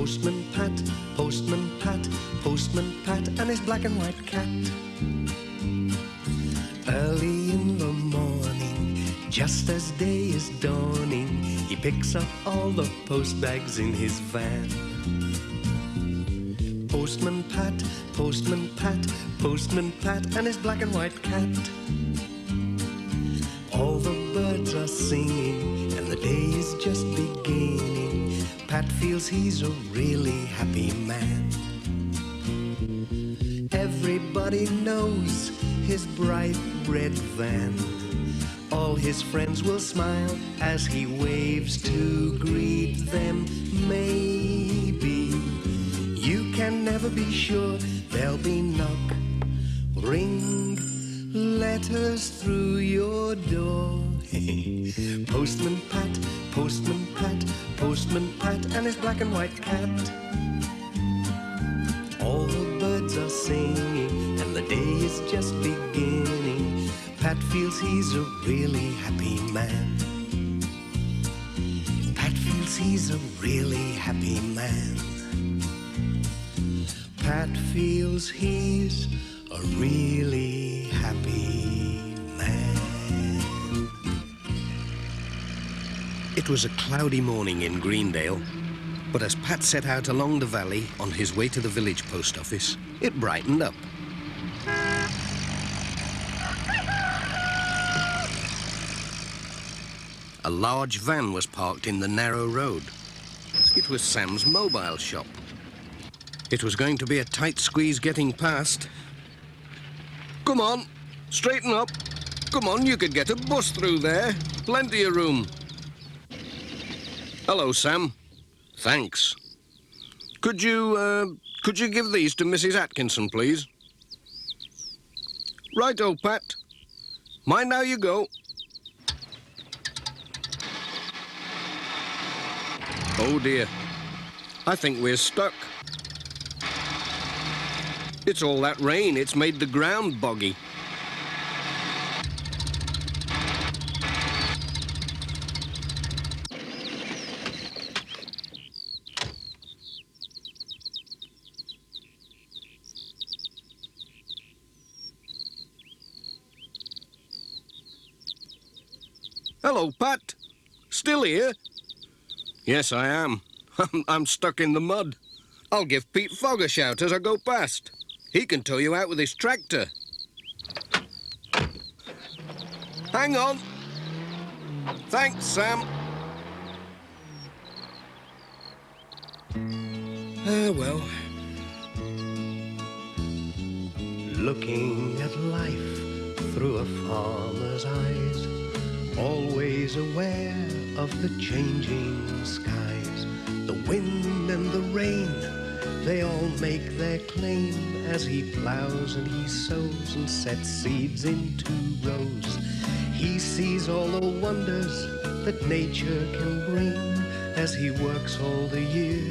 Postman Pat, Postman Pat, Postman Pat, and his black and white cat. Early in the morning, just as day is dawning, he picks up all the post bags in his van. Postman Pat, Postman Pat, Postman Pat, and his black and white cat. All the birds are singing, and the day is just beginning. Pat feels he's a really happy man. Everybody knows his bright red van. All his friends will smile as he waves to greet them. Maybe you can never be sure. There'll be knock, ring, letters through your door. Postman Pat, Postman Pat, Postman Pat, and his black and white cat. All the birds are singing, and the day is just beginning. Pat feels he's a really happy man. Pat feels he's a really happy man. Pat feels he's a really happy man. It was a cloudy morning in Greendale, but as Pat set out along the valley on his way to the village post office, it brightened up. A large van was parked in the narrow road. It was Sam's mobile shop. It was going to be a tight squeeze getting past. Come on, straighten up. Come on, you could get a bus through there. Plenty of room. Hello, Sam. Thanks. Could you give these to Mrs. Atkinson, please? Righto, Pat. Mind how you go. Oh dear, I think we're stuck. It's all that rain, it's made the ground boggy. Hello, Pat. Still here? Yes, I am. I'm stuck in the mud. I'll give Pete Fogg a shout as I go past. He can tow you out with his tractor. Hang on. Thanks, Sam. Well. Looking at life through a farmer's eyes, always aware of the changing skies. The wind and the rain, they all make their claim as he plows and he sows and sets seeds into rows. He sees all the wonders that nature can bring as he works all the year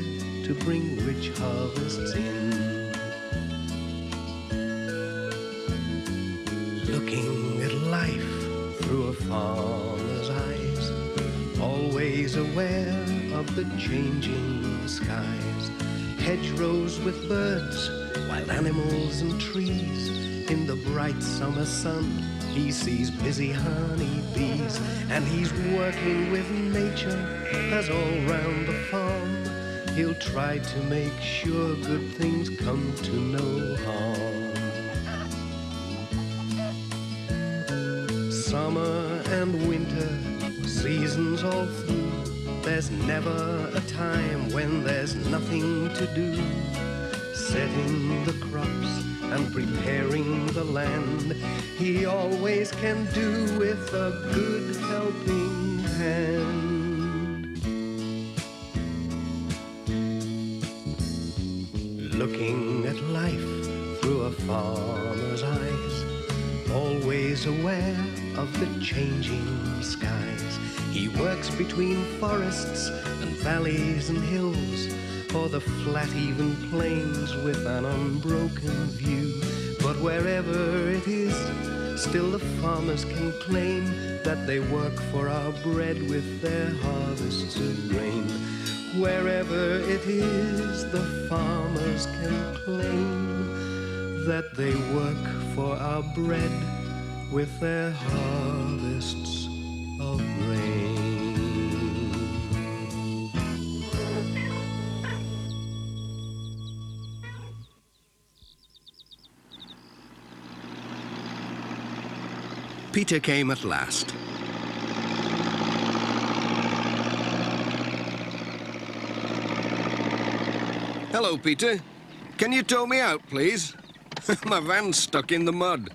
to bring rich harvests in. Looking at life through a farmer's eyes, always aware of the changing skies. Hedgerows with birds, wild animals and trees. In the bright summer sun, he sees busy honeybees, and he's working with nature as all round the farm he'll try to make sure good things come to no harm. Summer and winter, seasons all through, there's never a time when there's nothing to do. Setting the crops and preparing the land, he always can do with a good helping hand. Looking at life through a farmer's eyes, always aware of the changing skies. He works between forests and valleys and hills, or the flat even plains with an unbroken view. But wherever it is, still the farmers can claim that they work for our bread with their harvests of grain. Wherever it is, the farmers can claim that they work for our bread with their harvests of grain. Peter came at last. Hello, Peter. Can you tow me out, please? My van's stuck in the mud.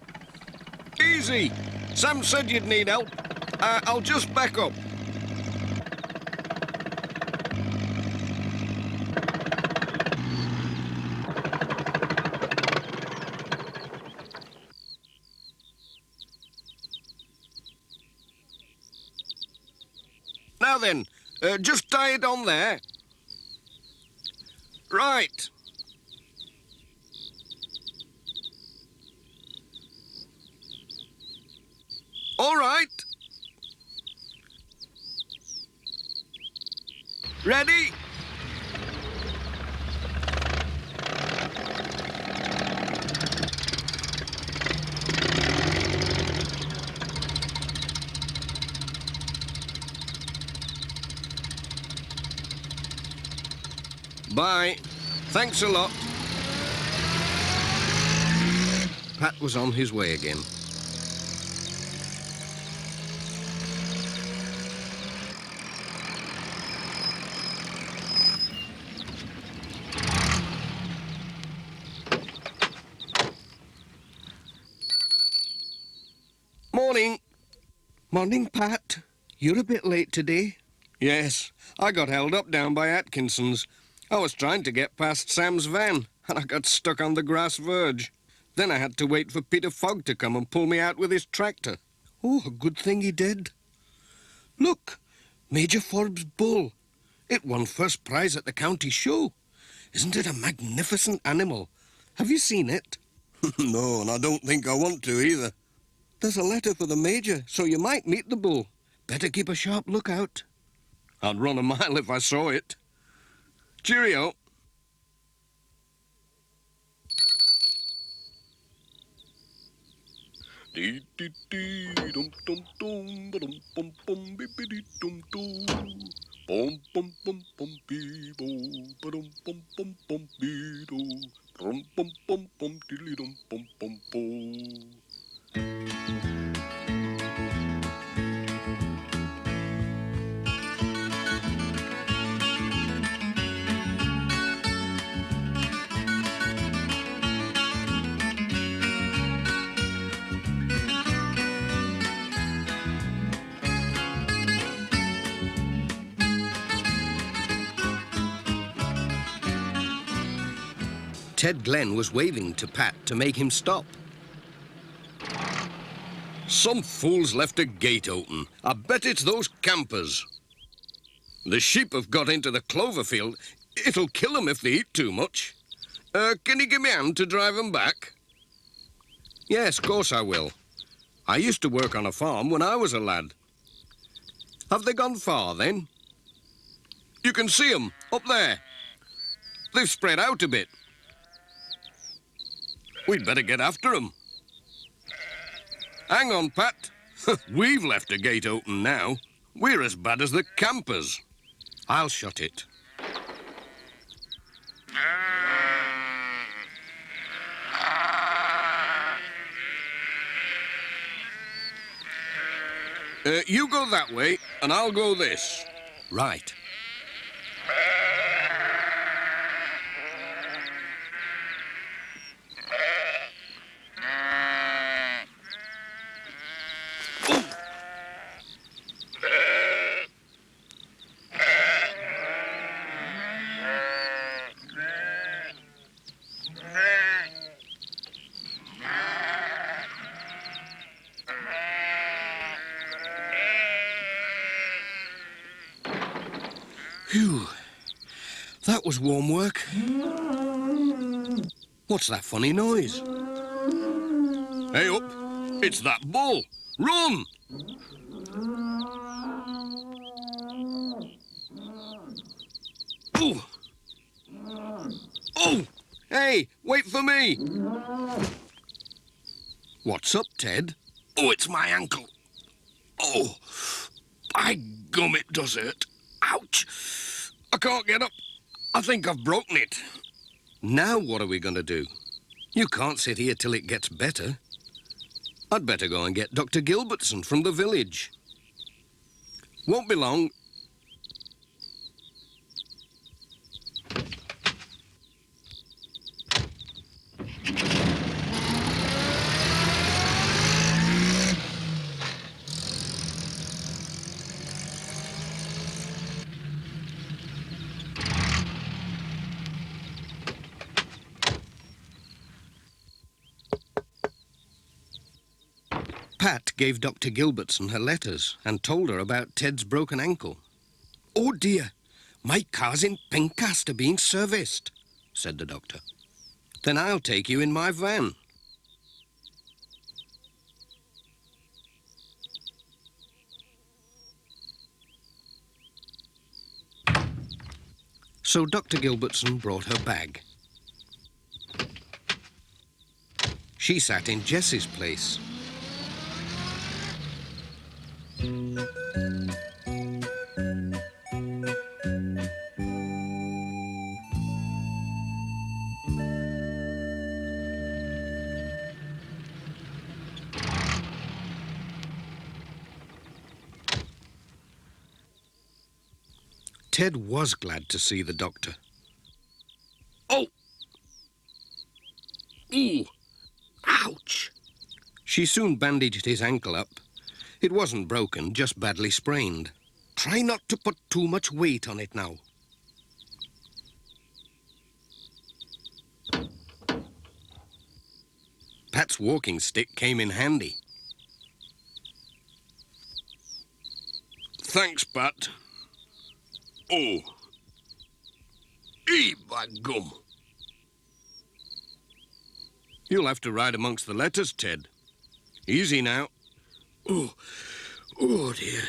Easy! Sam said you'd need help. I'll just back up. Now then, just tie it on there. Right. All right. Ready? Bye. Thanks a lot. Pat was on his way again. Morning. Morning, Pat. You're a bit late today. Yes, I got held up down by Atkinson's. I was trying to get past Sam's van, and I got stuck on the grass verge. Then I had to wait for Peter Fogg to come and pull me out with his tractor. Oh, a good thing he did. Look, Major Forbes' bull. It won first prize at the county show. Isn't it a magnificent animal? Have you seen it? No, and I don't think I want to either. There's a letter for the Major, so you might meet the bull. Better keep a sharp lookout. I'd run a mile if I saw it. Cheerio. Dee dee dee dum dum dum ba dum bum bum bee bee dee dum dum bum bum bum bum bee bo ba dum bum bee do rum bum diddly dum bum bo. Ted Glenn was waving to Pat to make him stop. Some fool's left a gate open. I bet it's those campers. The sheep have got into the clover field. It'll kill them if they eat too much. Can you give me a hand to drive them back? Yes, of course I will. I used to work on a farm when I was a lad. Have they gone far, then? You can see them up there. They've spread out a bit. We'd better get after them. Hang on, Pat. We've left a gate open now. We're as bad as the campers. I'll shut it. You go that way, and I'll go this. Right. Phew. That was warm work. What's that funny noise? Hey up. It's that bull. Run! Oh! Oh! Hey, wait for me! What's up, Ted? Oh, it's my ankle. Oh, by gum, it does hurt. Ouch! I can't get up. I think I've broken it. Now what are we going to do? You can't sit here till it gets better. I'd better go and get Dr. Gilbertson from the village. Won't be long. Pat gave Dr. Gilbertson her letters and told her about Ted's broken ankle. "Oh dear, my car's in Pencaster being serviced," said the doctor. "Then I'll take you in my van." So Dr. Gilbertson brought her bag. She sat in Jess's place. Ted was glad to see the doctor. Oh! Ooh! Ouch! She soon bandaged his ankle up. It wasn't broken, just badly sprained. Try not to put too much weight on it now. Pat's walking stick came in handy. Thanks, Pat. Oh. By gum. You'll have to ride amongst the letters, Ted. Easy now. Oh. Oh, dear.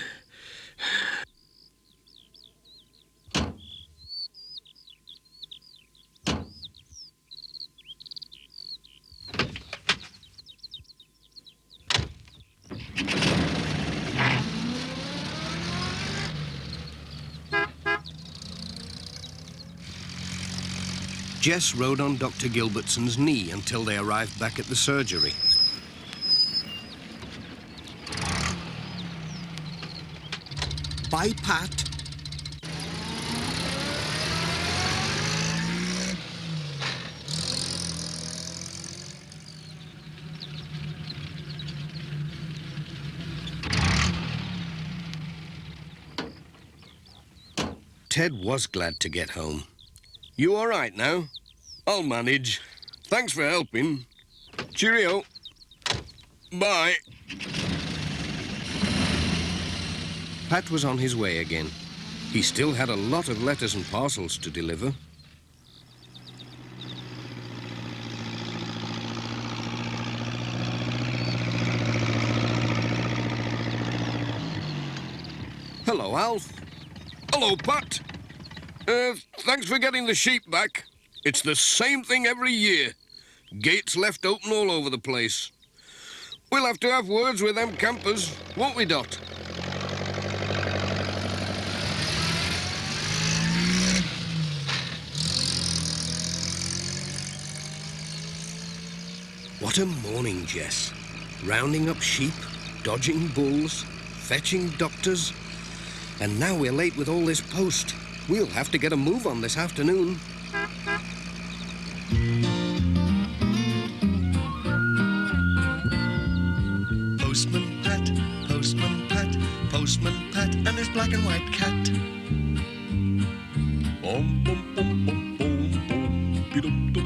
Jess rode on Dr. Gilbertson's knee until they arrived back at the surgery. Bye, Pat. Ted was glad to get home. "You all right now?" I'll manage. Thanks for helping. Cheerio. Bye. Pat was on his way again. He still had a lot of letters and parcels to deliver. Hello, Alf. Hello, Pat. Thanks for getting the sheep back. It's the same thing every year. Gates left open all over the place. We'll have to have words with them campers, won't we, Dot? What a morning, Jess. Rounding up sheep, dodging bulls, fetching doctors. And now we're late with all this post. We'll have to get a move on this afternoon. Postman Pat, Postman Pat, Postman Pat, and his black and white cat. Bum, bum, bum, bum, bum, bum. Be-dum, dum,